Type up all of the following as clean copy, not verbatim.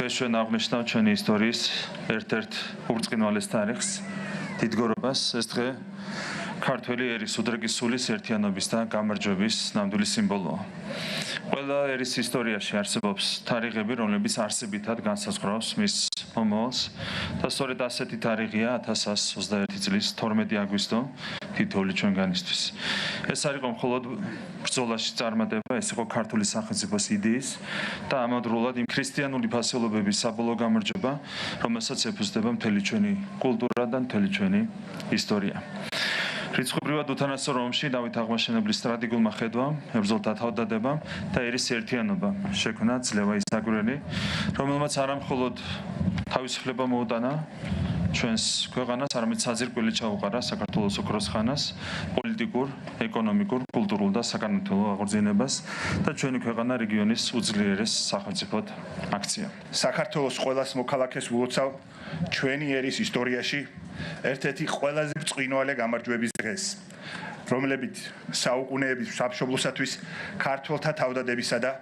დღეს ჩვენ აღნიშნავთ ჩვენი ისტორიის ერთ-ერთ ურწყინვალეს თარიღს, დიდგორობას. ეს დღე ქართველი ერის უდრეკის სულის ერთიანობის და გამარჯვების ნამდვილი სიმბოლოა. ყველა ერის ისტორიაში არსებობს თარიღები, რომლებიც არსებითად განსაზღვრავს მის მომავალს და სწორედ ასეთი თარიღია 1121 წლის 12 აგვისტო თითოეული ჩვენგანისთვის. ეს არ იყო მხოლოდ ბრძოლაში წარმატება, ეს იყო ქართული სახელმწიფოს იდეის და ამავდროულად იმ ქრისტიანული ფასეულობების საბოლოო გამარჯვება, რომელსაც ეფუძნება მთელი ჩვენი კულტურა და მთელი ჩვენი ისტორია. რიცხობრივად უთანასწორო ომში დავით აღმაშენებლის სტრატეგიულმა ხედვამ, ებრძოლთა თავდადებამ და ერის ერთიანობამ შექმნა ძლევა ისაკვირველი, რომელმაც არა მხოლოდ თავისუფლება მოუტანა ჩვენს ქვეყანას, არამედ საძირკველი ჩაუყარა საქართველოს ოქროს ხანას, პოლიტიკურ, ეკონომიკურ, კულტურულ და საკანონმდებლო აღორძინებას და ჩვენი ქვეყანა რეგიონის უძლიერეს სახელმწიფოდ აქცია. საქართველოს ყველას მოქალაქეს ულოცავ ჩვენი ერის ისტორიაში ერთ-ერთი ყველაზე ბრწყინვალე გამარჯვების დღეს, რომლებიც საუკუნეების სამშობლოსათვის ქართველთა თავდადებისა და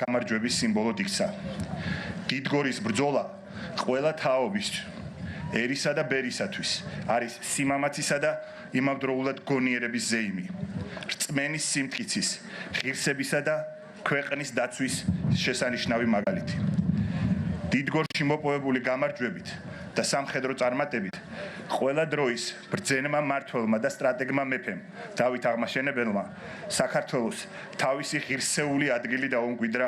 გამარჯვების სიმბოლოდ იქცა. დიდგორის ბრძოლა ყველა თაობის ერისა და ბერისათვის არის სიმამაცისა და იმავდროულად გონიერების ზეიმი, რწმენის სიმტკიცის, ღირსებისა და ქვეყნის დაცვის შესანიშნავი მაგალითი. დიდგორში მოპოვებული გამარჯვებით და სამხედრო წარმატებით ყველა დროის ბრძენმა მმართველმა და სტრატეგმა მეფემ დავით აღმაშენებელმა საქართველოს თავისი ღირსეული ადგილი დაუმკვიდრა